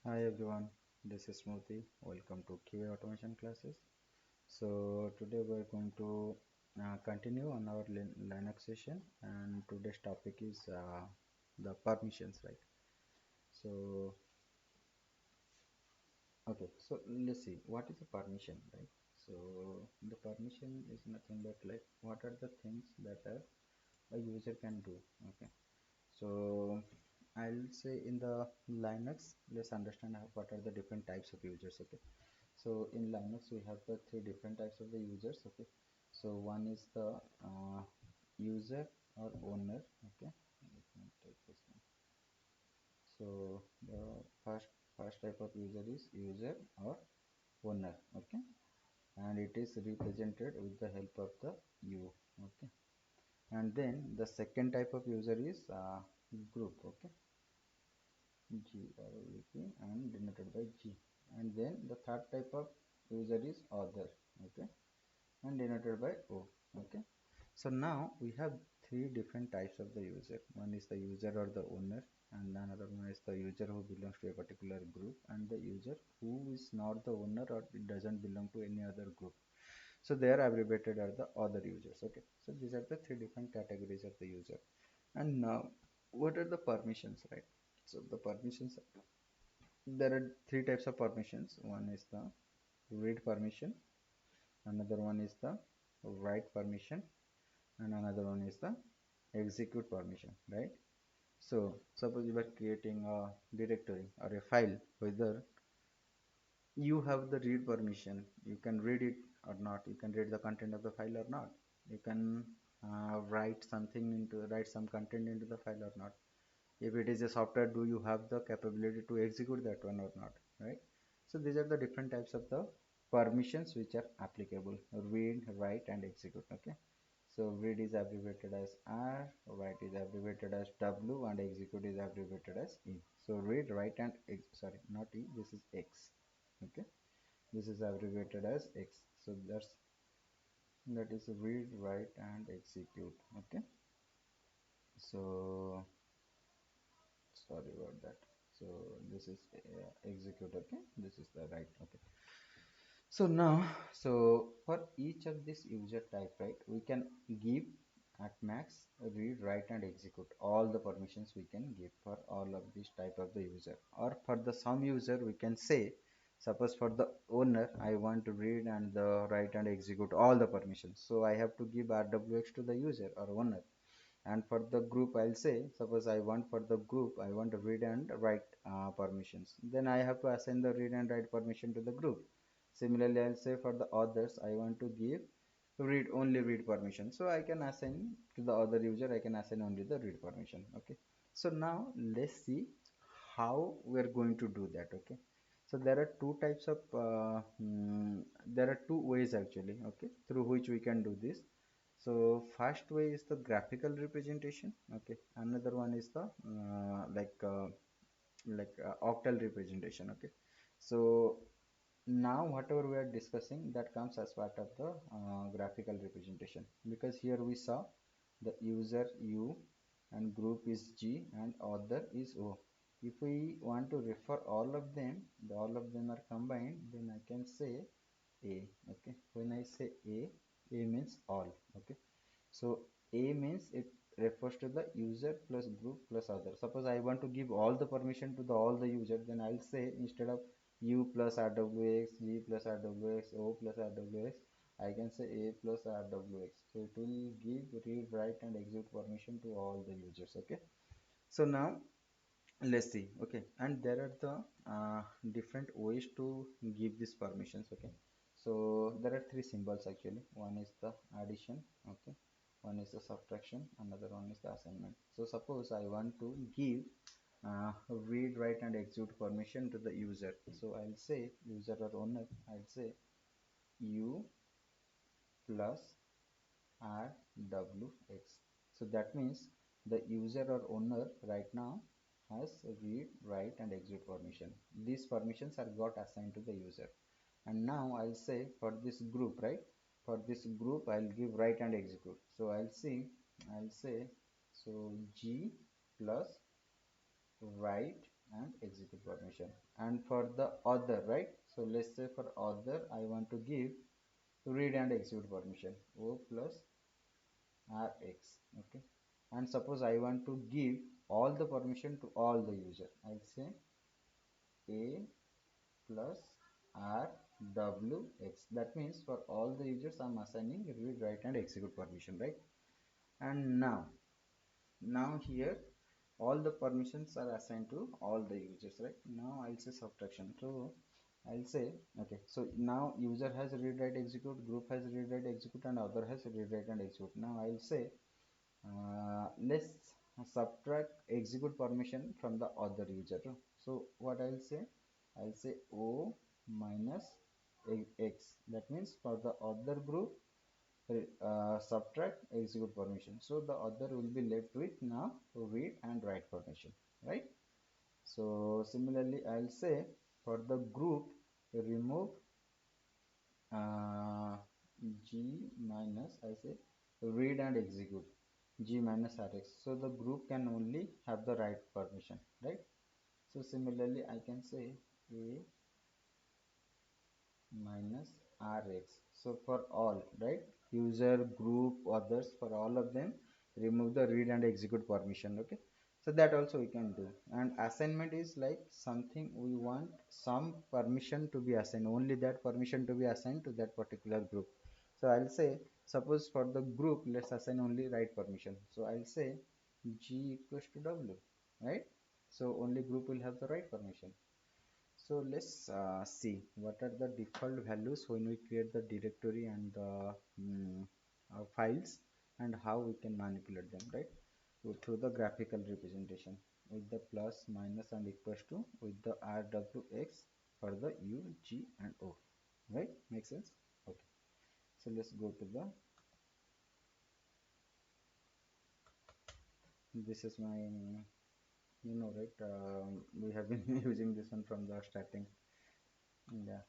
Hi everyone, this is Smoothie. Welcome to QA automation classes. So today we're going to continue on our Linux session, and today's topic is the permissions, right? So okay, so let's see what is a permission, right? So the permission is nothing but like what are the things that a user can do. Okay, so I'll say in the Linux, let's understand what are the different types of users. Okay, so in Linux we have the three different types of the users. Okay, so one is the user or owner. Okay, let me take this one. So the first type of user is user or owner. Okay, and it is represented with the help of the u. Okay, and then the second type of user is group. Okay, g-r-o-u-p and denoted by g. And then the third type of user is other. Okay, and denoted by O. Okay, so now we have three different types of the user. One is the user or the owner, and another one is the user who belongs to a particular group, and the user who is not the owner or it doesn't belong to any other group. So they are abbreviated as the other users. Okay, so these are the three different categories of the user. And now what are the permissions, right? So the permissions, there are three types of permissions. One is the read permission, another one is the write permission, and another one is the execute permission, right? So suppose you are creating a directory or a file, whether you have the read permission, you can read it or not, you can read the content of the file or not, you can write some content into the file or not. If it is a software, do you have the capability to execute that one or not, right? So these are the different types of the permissions which are applicable: read, write, and execute. Okay, so read is abbreviated as R, write is abbreviated as W, and execute is abbreviated as E. So read, write, and sorry, not E, this is X. Okay, this is abbreviated as X. So that is read, write, and execute. Okay, so sorry about that. So this is execute. Okay, this is the right. Okay, so now, so for each of this user type, right, we can give at max read, write, and execute all the permissions we can give for all of this type of the user. Or for the some user, we can say, suppose for the owner, I want to read and the write and execute all the permissions, so I have to give rwx to the user or owner. And for the group, I'll say, suppose I want for the group, I want to read and write permissions, then I have to assign the read and write permission to the group. Similarly, I'll say for the others, I want to give read permission, so I can assign to the other user, I can assign only the read permission. Okay, so now let's see how we're going to do that. Okay, so there are two types of there are two ways actually, okay, through which we can do this. So first way is the graphical representation. Okay, another one is the octal representation. Okay, so now whatever we are discussing, that comes as part of the graphical representation, because here we saw the user U and group is G and other is O. If we want to refer all of them, all of them are combined, then I can say A. Okay, when I say A means all. Okay, so A means it refers to the user plus group plus other. Suppose I want to give all the permission to the all the user, then I'll say, instead of U plus RWX, G plus RWX, O plus RWX, I can say A plus RWX. So it will give read, write, and execute permission to all the users. Okay, so now let's see. Okay, and there are the different ways to give these permissions. Okay, so there are three symbols actually. One is the addition. Okay, one is the subtraction, another one is the assignment. So suppose I want to give read, write, and execute permission to the user, so I'll say user or owner, I'll say u plus rwx. So that means the user or owner right now has read, write, and execute permission. These permissions are got assigned to the user. And now I'll say for this group, right, for this group I'll give write and execute. So I'll say so G plus write and execute permission. And for the other, right, so let's say for other I want to give read and execute permission, o plus rx, okay. And suppose I want to give all the permission to all the user, I'll say a plus rwx. That means for all the users I'm assigning read, write and execute permission, right? And now here all the permissions are assigned to all the users, right? Now I'll say subtraction. So I'll say, okay, so now user has read, write, execute, group has read, write, execute, and other has read, write and execute. Now I'll say let's subtract execute permission from the other user. So what I'll say o minus x. That means for the other group, subtract execute permission, so the other will be left with now read and write permission, right? So similarly I'll say for the group, remove uh, g minus, I say read and execute g minus rx, so the group can only have the write permission, right? So similarly I can say a minus rx. So for all, right, user, group, others, for all of them remove the read and execute permission, okay. So that also we can do. And assignment is like something we want some permission to be assigned, only that permission to be assigned to that particular group. So I'll say suppose for the group let's assign only write permission, so I'll say g equals to w, right? So only group will have the write permission. So let's see what are the default values when we create the directory and the files, and how we can manipulate them, right? So through the graphical representation with the plus, minus and equals to, with the rwx for the u, g and o, right? Make sense? Okay. So let's go to the, this is my, right, we have been using this one from the starting. Yeah,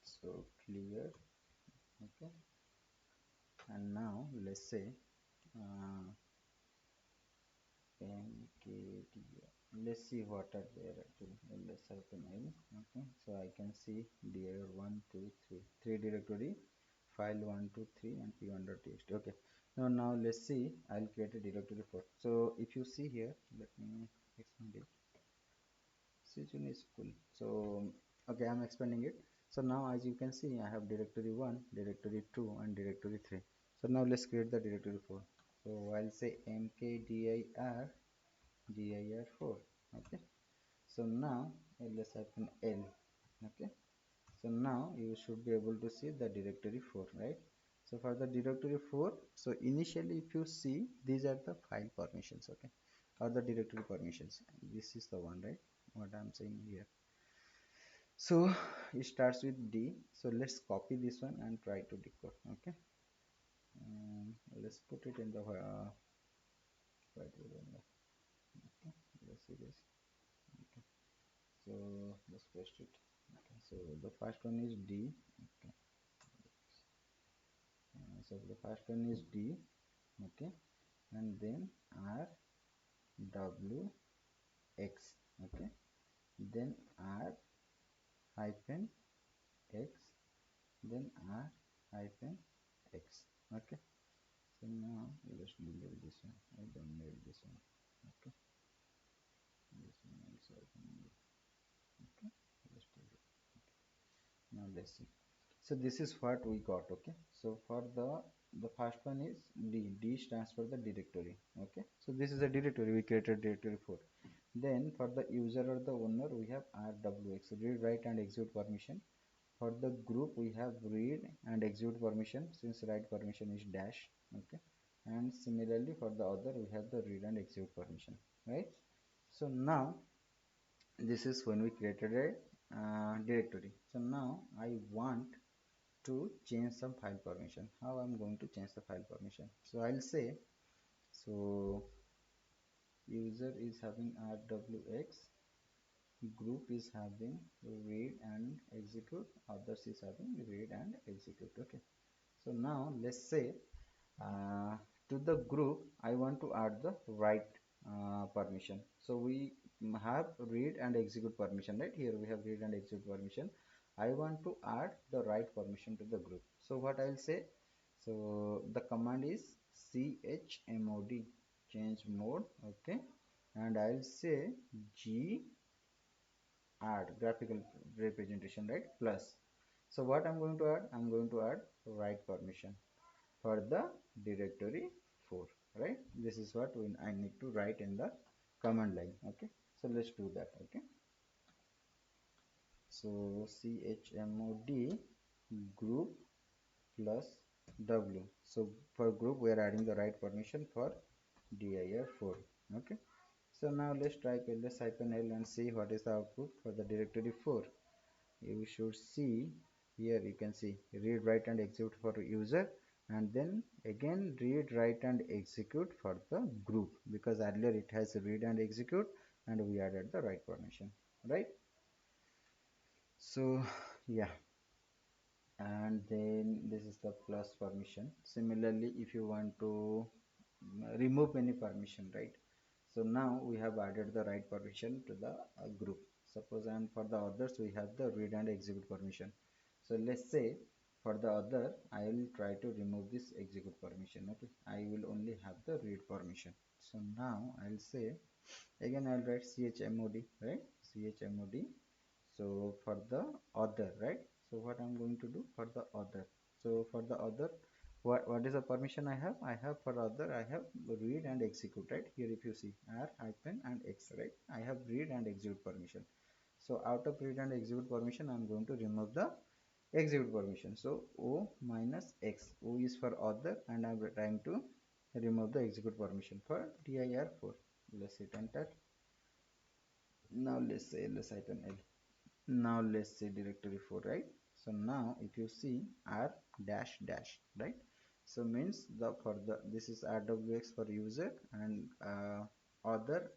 so clear, okay. And now let's say uh, mkd, let's see what are there actually. Let's open L, okay. So I can see dir 1 2 3 three directory, file 1 2 3 and p1.txt, okay. Now let's see, I'll create a directory for, so if you see here, let me expand it. Situation is full, so okay, I'm expanding it. So now as you can see I have directory 1, directory 2 and directory 3. So now let's create the directory 4. So I'll say mkdir dir4, okay. So now let's open L, okay. So now you should be able to see the directory 4, right? So for the directory 4, so initially if you see, these are the file permissions, okay, or the directory permissions. This is the one, right, what I'm saying here. So it starts with D, so let's copy this one and try to decode, okay. Let's put it in the right window, okay. Let's see this, okay. So let's paste it, okay. So the first one is D, okay. So the first one is D, okay, and then R W X, okay, then R hyphen X, then R hyphen X, okay. So now let's delete this one, I don't need this one, okay. This one also I can delete, okay. Let's delete, okay. Now let's see. So this is what we got, okay. So for the first one is D stands for the directory, okay. So this is a directory, we created directory 4. Then for the user or the owner we have rwx, read, write and execute permission. For the group we have read and execute permission, since write permission is dash, okay. And similarly for the other we have the read and execute permission, right? So now this is when we created a directory. So now I want to change some file permission. How I'm going to change the file permission? So I'll say, so user is having rwx, group is having read and execute, others is having read and execute, okay. So now let's say to the group I want to add the write permission. So we have read and execute permission, right? Here we have read and execute permission. I want to add the write permission to the group. So what I'll say, so the command is chmod, change mode, okay, and I'll say g add graphical representation, right, plus. So what I'm going to add, I'm going to add write permission for the directory 4, right? This is what I need to write in the command line. Okay, so let's do that. Okay, so chmod group plus w. So for group we are adding the write permission for dir4. Okay, so now let's type ls-l and see what is the output for the directory 4. You should see here, you can see read, write and execute for user, and then again read, write and execute for the group, because earlier it has read and execute and we added the write permission, right? So yeah, and then this is the plus permission. Similarly, if you want to remove any permission, right? So now we have added the write permission to the group, suppose, and for the others we have the read and execute permission. So let's say for the other I will try to remove this execute permission. Okay, I will only have the read permission. So now I'll say, again I'll write chmod, right? Chmod. So for the other, right? So what I'm going to do for the other, so for the other, what is the permission I have? I have for other, I have read and execute, right? Here if you see r hyphen and x, right? I have read and execute permission. So out of read and execute permission I'm going to remove the execute permission. So o minus x, o is for other and I'm trying to remove the execute permission for dir4. Let's hit enter. Now let's say ls hyphen l. Now let's say directory 4, right? So now if you see r dash dash, right? So means the for the this is rwx for user, and other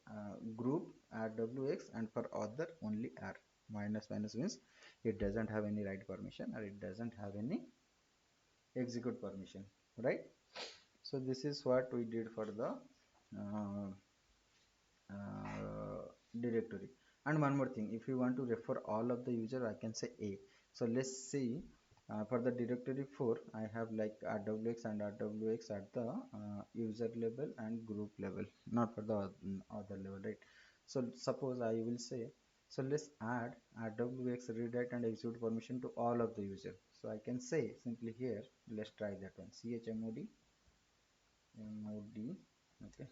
group rwx, and for other only r. Minus minus means it doesn't have any write permission or it doesn't have any execute permission, right? So this is what we did for the uh, directory. And one more thing, if you want to refer all of the user, I can say a. So let's see, for the directory 4 I have like rwx and rwx at the user level and group level, not for the other level, right? So suppose I will say, so let's add rwx read, write and execute permission to all of the user. So I can say simply here, let's try that one, chmod mod, okay.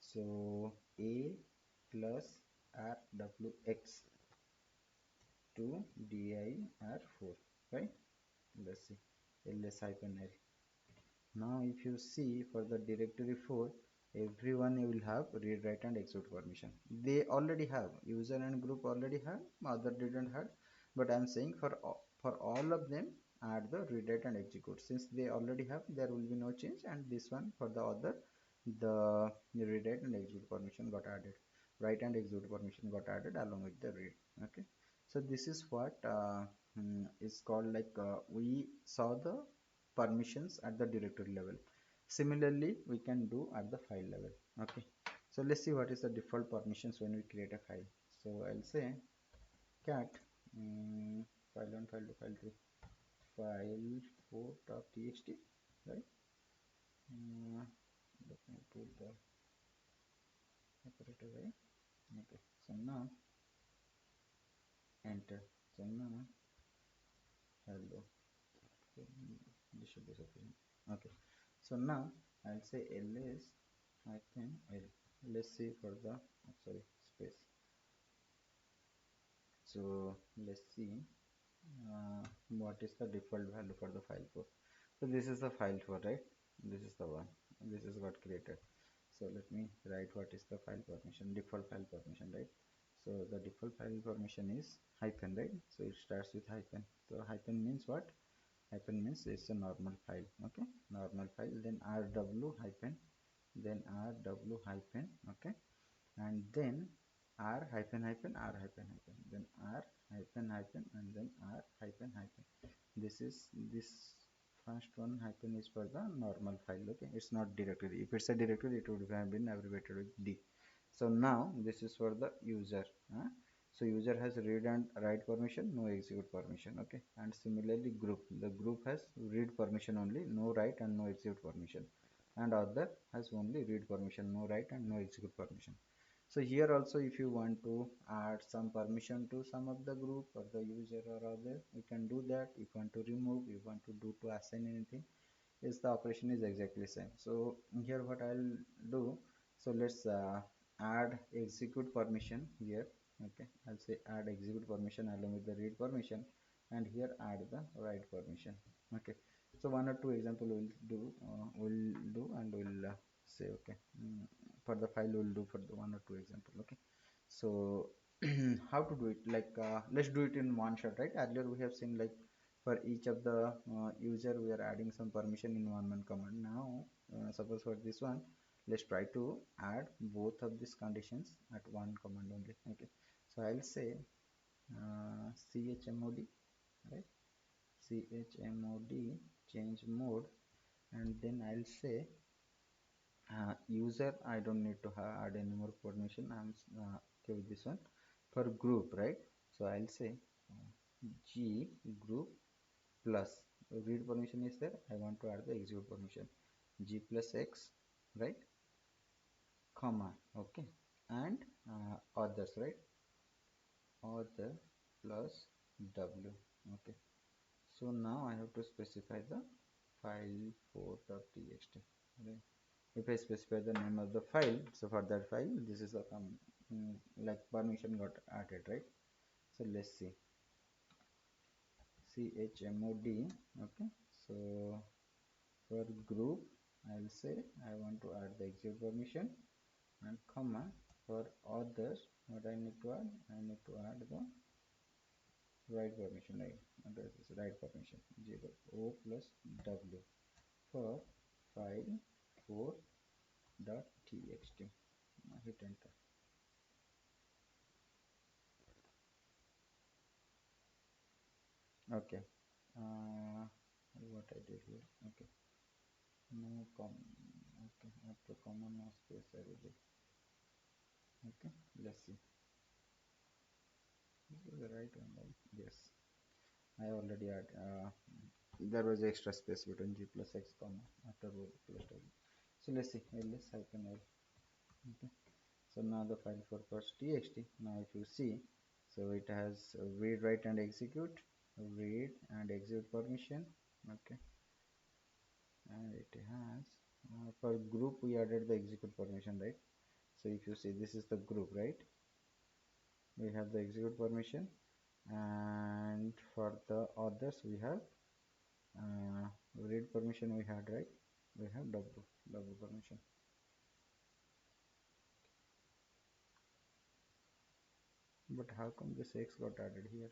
So a plus rwx to dir4, right? Let's see ls hyphen l. Now if you see for the directory 4, everyone will have read, write and execute permission. They already have, user and group already have, other didn't have, but I'm saying for all of them add the read, write and execute. Since they already have, there will be no change, and this one for the other, the read, write and execute permission got added, write and execute permission got added along with the read. Okay, so this is what is called like we saw the permissions at the directory level. Similarly we can do at the file level. Okay, so let's see what is the default permissions when we create a file. So I'll say cat file1, file2, file3, file4.txt, right? Let me put the operator, right? Okay, so now enter. So now hello, this should be sufficient. Okay, so now I'll say ls hyphen l. Let's see for the sorry, space. So let's see what is the default value for the file 4. So this is the file 4, right? This is the one, this is what created. So let me write what is the file permission, default file permission, right? So the default file permission is hyphen, right? So it starts with hyphen. So hyphen means what? Hyphen means it's a normal file. Okay, normal file, then rw hyphen, then rw hyphen, okay, and then r hyphen hyphen, r hyphen hyphen, then r hyphen hyphen, and then r hyphen hyphen. This is this first one hyphen is for the normal file. Okay, it's not directory. If it's a directory, it would have been abbreviated with D. So now this is for the user. So user has read and write permission, no execute permission. Okay, and similarly group, the group has read permission only, no write and no execute permission, and other has only read permission, no write and no execute permission. So here also, if you want to add some permission to some of the group or the user or other, you can do that. If you want to remove, you want to do to assign anything, is the operation is exactly same. So here what I'll do, so let's add execute permission here. Okay, I'll say add execute permission along with the read permission, and here add the write permission. Okay, so one or two example we'll do and we'll say okay, for the file we'll do for the one or two example. Okay, so how to do it, like let's do it in one shot, right? Earlier we have seen like for each of the user we are adding some permission in one command. Now suppose for this one, let's try to add both of these conditions at one command only. Okay, so I'll say chmod, right? chmod change mode, and then I'll say user, I don't need to add any more permission. I'm okay with this one. For group, right? So I'll say g group plus read permission is there, I want to add the execute permission, g plus x, right, comma, okay, and others, right, other plus w. Okay, so now I have to specify the file 4.txt, right? If I specify the name of the file, so for that file this is a like permission got added, right? So let's see chmod. Okay, so for group I'll say I want to add the execute permission, and comma, for others what I need to add, I need to add the write permission, right? And this is write permission, g o plus w for file 4.txt. Hit enter. Okay, what I did here, okay, no okay, after comma no space I will do. Okay, let's see, this is the right one, right? Yes, I already had there was extra space between g plus x comma after o plus w. So let's see, ls hyphen l. Okay, so now the file for first txt, now if you see, so it has read, write and execute, read and execute permission. Okay, and it has for group we added the execute permission, right? So if you see, this is the group, right? We have the execute permission, and for the others we have read permission we had, right? We have w permission. But how come this x got added here?